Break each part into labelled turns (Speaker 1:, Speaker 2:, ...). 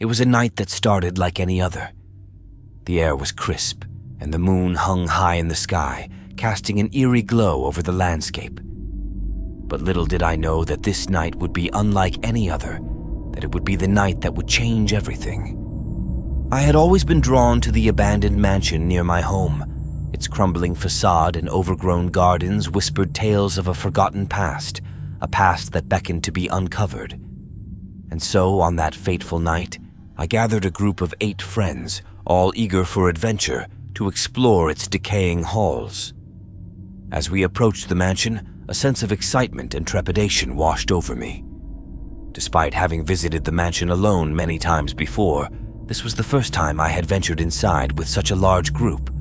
Speaker 1: It was a night that started like any other. The air was crisp, and the moon hung high in the sky, casting an eerie glow over the landscape. But little did I know that this night would be unlike any other, that it would be the night that would change everything. I had always been drawn to the abandoned mansion near my home. Its crumbling facade and overgrown gardens whispered tales of a forgotten past, a past that beckoned to be uncovered. And so, on that fateful night, I gathered a group of 8 friends, all eager for adventure, to explore its decaying halls. As we approached the mansion, a sense of excitement and trepidation washed over me. Despite having visited the mansion alone many times before, this was the first time I had ventured inside with such a large group.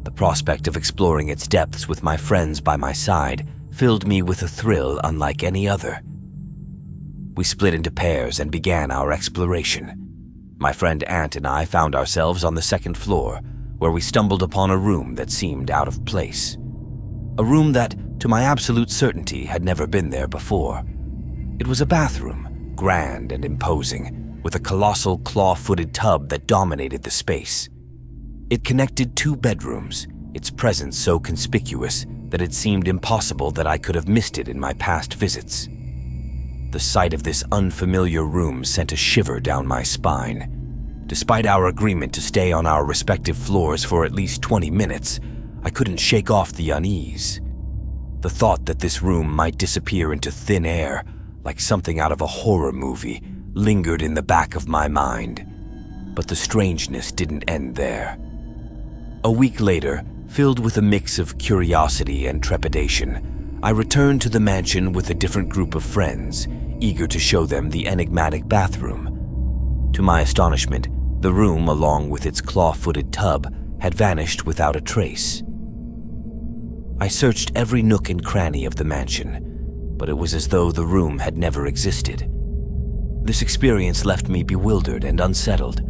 Speaker 1: The prospect of exploring its depths with my friends by my side filled me with a thrill unlike any other. We split into pairs and began our exploration. My friend Ant and I found ourselves on the 2nd floor, where we stumbled upon a room that seemed out of place. A room that, to my absolute certainty, had never been there before. It was a bathroom, grand and imposing, with a colossal claw-footed tub that dominated the space. It connected 2 bedrooms, its presence so conspicuous that it seemed impossible that I could have missed it in my past visits. The sight of this unfamiliar room sent a shiver down my spine. Despite our agreement to stay on our respective floors for at least 20 minutes, I couldn't shake off the unease. The thought that this room might disappear into thin air, like something out of a horror movie, lingered in the back of my mind. But the strangeness didn't end there. A week later, filled with a mix of curiosity and trepidation, I returned to the mansion with a different group of friends, eager to show them the enigmatic bathroom. To my astonishment, the room, along with its claw-footed tub, had vanished without a trace. I searched every nook and cranny of the mansion, but it was as though the room had never existed. This experience left me bewildered and unsettled.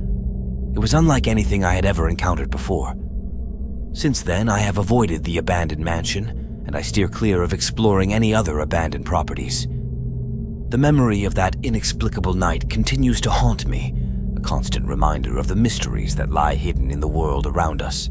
Speaker 1: It was unlike anything I had ever encountered before. Since then, I have avoided the abandoned mansion, and I steer clear of exploring any other abandoned properties. The memory of that inexplicable night continues to haunt me, a constant reminder of the mysteries that lie hidden in the world around us.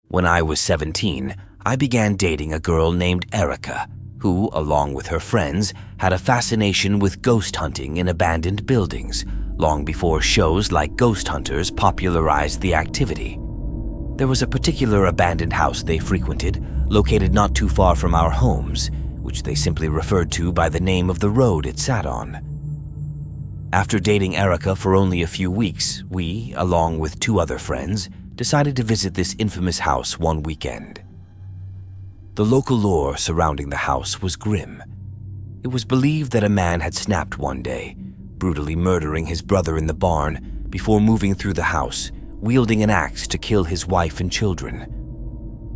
Speaker 1: When I was 17, I began dating a girl named Erica, who, along with her friends, had a fascination with ghost hunting in abandoned buildings, long before shows like Ghost Hunters popularized the activity. There was a particular abandoned house they frequented, located not too far from our homes, which they simply referred to by the name of the road it sat on. After dating Erica for only a few weeks, we, along with 2 other friends, decided to visit this infamous house one weekend. The local lore surrounding the house was grim. It was believed that a man had snapped one day, brutally murdering his brother in the barn before moving through the house, wielding an axe to kill his wife and children.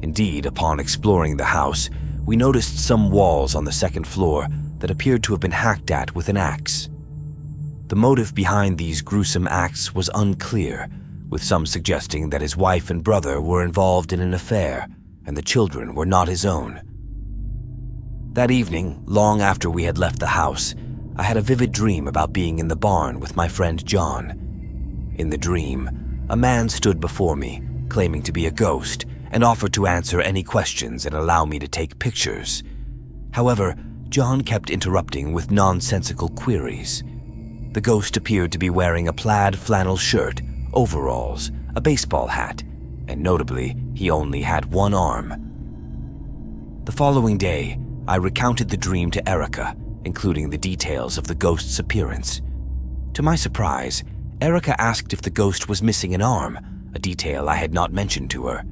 Speaker 1: Indeed, upon exploring the house, we noticed some walls on the 2nd floor that appeared to have been hacked at with an axe. The motive behind these gruesome acts was unclear, with some suggesting that his wife and brother were involved in an affair and the children were not his own. That evening, long after we had left the house, I had a vivid dream about being in the barn with my friend John. In the dream, a man stood before me, claiming to be a ghost, and offered to answer any questions and allow me to take pictures. However, John kept interrupting with nonsensical queries. The ghost appeared to be wearing a plaid flannel shirt, overalls, a baseball hat, and notably, he only had one arm. The following day, I recounted the dream to Erica, including the details of the ghost's appearance. To my surprise, Erica asked if the ghost was missing an arm, a detail I had not mentioned to her.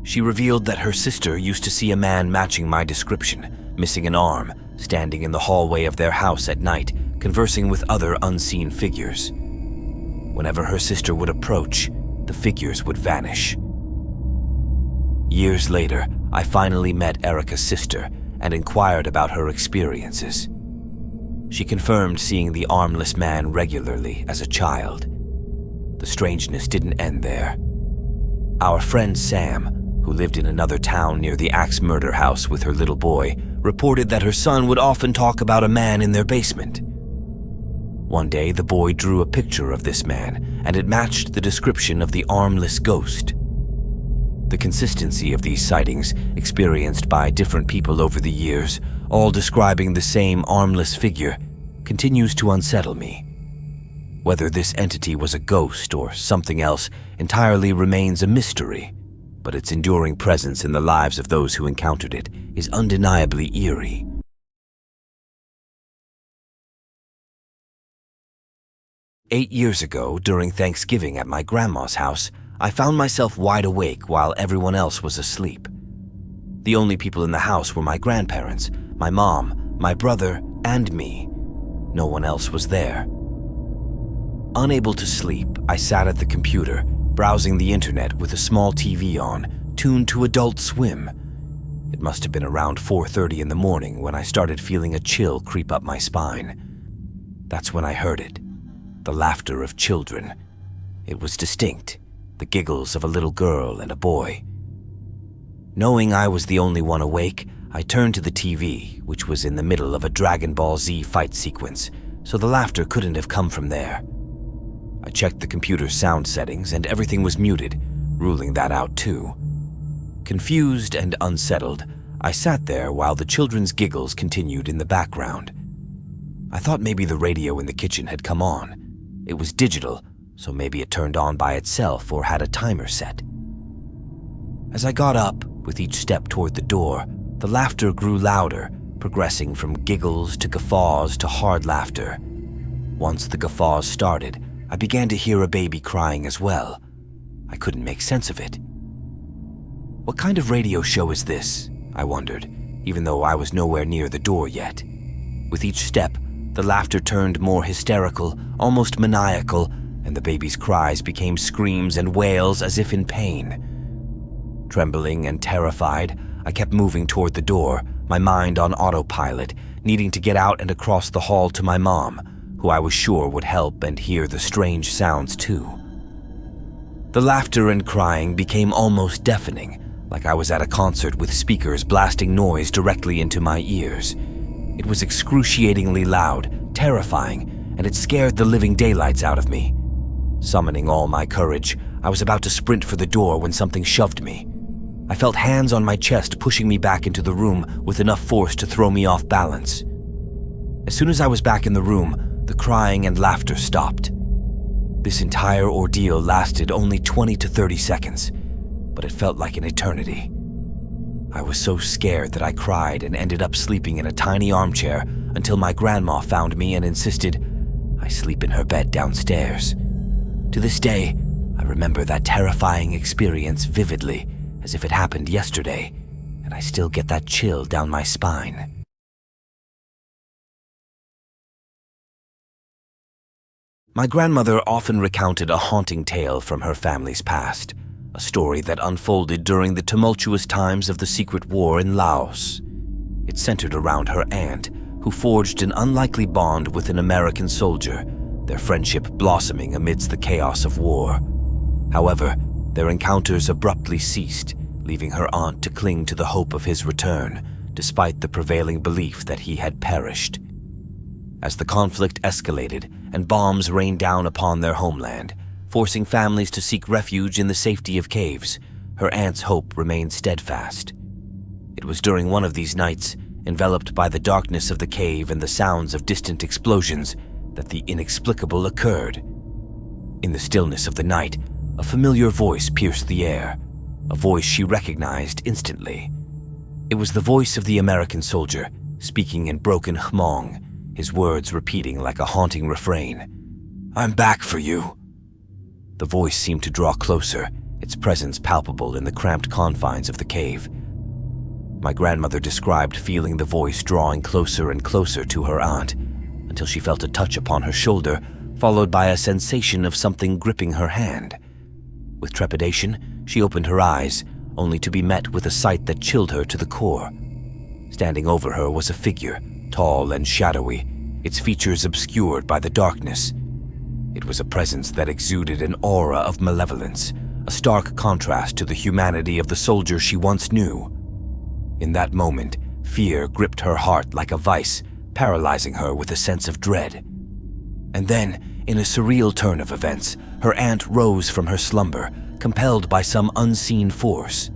Speaker 1: She revealed that her sister used to see a man matching my description, missing an arm, standing in the hallway of their house at night, conversing with other unseen figures. Whenever her sister would approach, the figures would vanish. Years later, I finally met Erica's sister and inquired about her experiences. She confirmed seeing the armless man regularly as a child. The strangeness didn't end there. Our friend Sam, who lived in another town near the axe murder house with her little boy, reported that her son would often talk about a man in their basement. One day, the boy drew a picture of this man, and it matched the description of the armless ghost. The consistency of these sightings, experienced by different people over the years, all describing the same armless figure, continues to unsettle me. Whether this entity was a ghost or something else entirely remains a mystery, but its enduring presence in the lives of those who encountered it is undeniably eerie. "8 years ago, during Thanksgiving at my grandma's house, I found myself wide awake while everyone else was asleep. The only people in the house were my grandparents, my mom, my brother, and me. No one else was there. Unable to sleep, I sat at the computer, browsing the internet with a small TV on, tuned to Adult Swim. It must have been around 4:30 in the morning when I started feeling a chill creep up my spine. That's when I heard it. The laughter of children. It was distinct, the giggles of a little girl and a boy. Knowing I was the only one awake, I turned to the TV, which was in the middle of a Dragon Ball Z fight sequence, so the laughter couldn't have come from there. I checked the computer's sound settings and everything was muted, ruling that out too. Confused and unsettled, I sat there while the children's giggles continued in the background. I thought maybe the radio in the kitchen had come on. It was digital, so maybe it turned on by itself or had a timer set. As I got up, with each step toward the door, the laughter grew louder, progressing from giggles to guffaws to hard laughter. Once the guffaws started, I began to hear a baby crying as well. I couldn't make sense of it. What kind of radio show is this? I wondered, even though I was nowhere near the door yet. With each step, the laughter turned more hysterical, almost maniacal, and the baby's cries became screams and wails as if in pain. Trembling and terrified, I kept moving toward the door, my mind on autopilot, needing to get out and across the hall to my mom, who I was sure would help and hear the strange sounds too. The laughter and crying became almost deafening, like I was at a concert with speakers blasting noise directly into my ears. It was excruciatingly loud, terrifying, and it scared the living daylights out of me. Summoning all my courage, I was about to sprint for the door when something shoved me. I felt hands on my chest pushing me back into the room with enough force to throw me off balance. As soon as I was back in the room, the crying and laughter stopped. This entire ordeal lasted only 20 to 30 seconds, but it felt like an eternity. I was so scared that I cried and ended up sleeping in a tiny armchair until my grandma found me and insisted I sleep in her bed downstairs. To this day, I remember that terrifying experience vividly, as if it happened yesterday, and I still get that chill down my spine. My grandmother often recounted a haunting tale from her family's past, a story that unfolded during the tumultuous times of the secret war in Laos. It centered around her aunt, who forged an unlikely bond with an American soldier, their friendship blossoming amidst the chaos of war. However, their encounters abruptly ceased, leaving her aunt to cling to the hope of his return, despite the prevailing belief that he had perished. As the conflict escalated and bombs rained down upon their homeland, forcing families to seek refuge in the safety of caves, her aunt's hope remained steadfast. It was during one of these nights, enveloped by the darkness of the cave and the sounds of distant explosions, that the inexplicable occurred. In the stillness of the night, a familiar voice pierced the air, a voice she recognized instantly. It was the voice of the American soldier, speaking in broken Hmong, his words repeating like a haunting refrain. "I'm back for you." The voice seemed to draw closer, its presence palpable in the cramped confines of the cave. My grandmother described feeling the voice drawing closer and closer to her aunt, until she felt a touch upon her shoulder, followed by a sensation of something gripping her hand. With trepidation, she opened her eyes, only to be met with a sight that chilled her to the core. Standing over her was a figure, tall and shadowy, its features obscured by the darkness. It was a presence that exuded an aura of malevolence, a stark contrast to the humanity of the soldier she once knew. In that moment, fear gripped her heart like a vice, paralyzing her with a sense of dread. And then, in a surreal turn of events, her aunt rose from her slumber, compelled by some unseen force.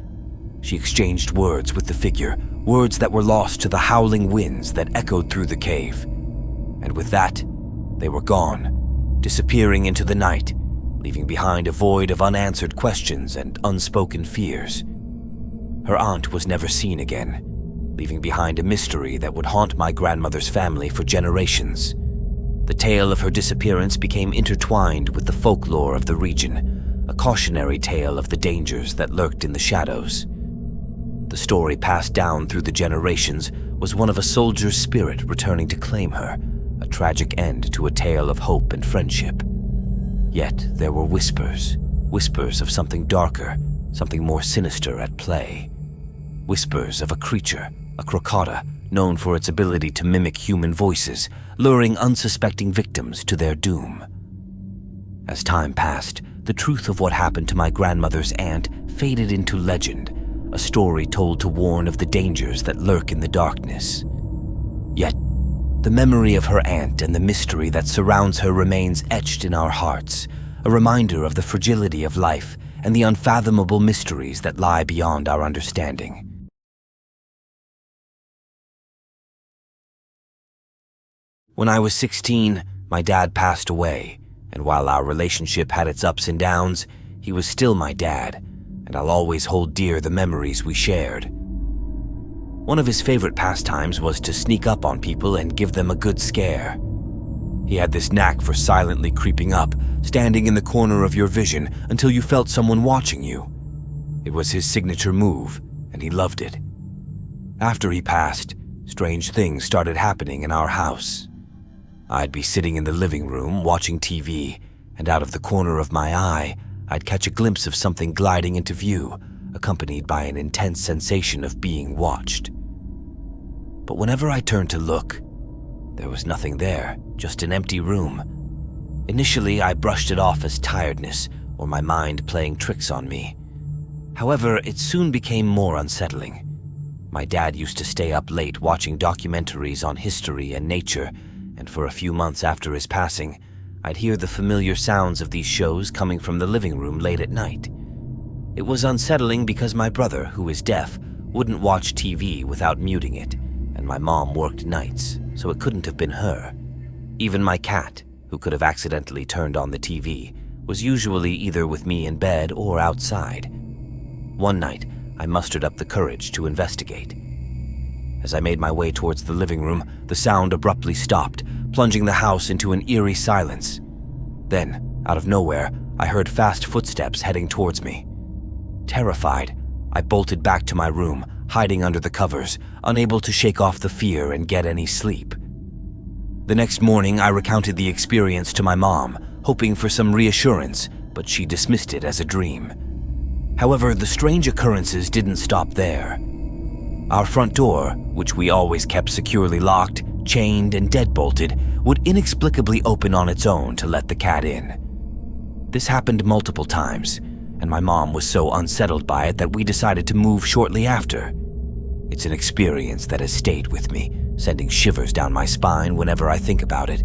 Speaker 1: She exchanged words with the figure, words that were lost to the howling winds that echoed through the cave. And with that, they were gone, disappearing into the night, leaving behind a void of unanswered questions and unspoken fears. Her aunt was never seen again, leaving behind a mystery that would haunt my grandmother's family for generations. The tale of her disappearance became intertwined with the folklore of the region, a cautionary tale of the dangers that lurked in the shadows. The story passed down through the generations was one of a soldier's spirit returning to claim her, a tragic end to a tale of hope and friendship. Yet there were whispers of something darker, something more sinister at play. Whispers of a creature, a crocodile, known for its ability to mimic human voices, luring unsuspecting victims to their doom. As time passed, the truth of what happened to my grandmother's aunt faded into legend, a story told to warn of the dangers that lurk in the darkness. Yet, the memory of her aunt and the mystery that surrounds her remains etched in our hearts, a reminder of the fragility of life and the unfathomable mysteries that lie beyond our understanding. When I was 16, my dad passed away, and while our relationship had its ups and downs, he was still my dad, and I'll always hold dear the memories we shared. One of his favorite pastimes was to sneak up on people and give them a good scare. He had this knack for silently creeping up, standing in the corner of your vision until you felt someone watching you. It was his signature move, and he loved it. After he passed, strange things started happening in our house. I'd be sitting in the living room watching TV, and out of the corner of my eye, I'd catch a glimpse of something gliding into view, accompanied by an intense sensation of being watched. But whenever I turned to look, there was nothing there, just an empty room. Initially, I brushed it off as tiredness or my mind playing tricks on me. However, it soon became more unsettling. My dad used to stay up late watching documentaries on history and nature, and for a few months after his passing, I'd hear the familiar sounds of these shows coming from the living room late at night. It was unsettling because my brother, who is deaf, wouldn't watch TV without muting it, and my mom worked nights, so it couldn't have been her. Even my cat, who could have accidentally turned on the TV, was usually either with me in bed or outside. One night, I mustered up the courage to investigate. As I made my way towards the living room, the sound abruptly stopped, plunging the house into an eerie silence. Then, out of nowhere, I heard fast footsteps heading towards me. Terrified, I bolted back to my room, hiding under the covers, unable to shake off the fear and get any sleep. The next morning, I recounted the experience to my mom, hoping for some reassurance, but she dismissed it as a dream. However, the strange occurrences didn't stop there. Our front door, which we always kept securely locked, chained, and deadbolted, would inexplicably open on its own to let the cat in. This happened multiple times, and my mom was so unsettled by it that we decided to move shortly after. It's an experience that has stayed with me, sending shivers down my spine whenever I think about it.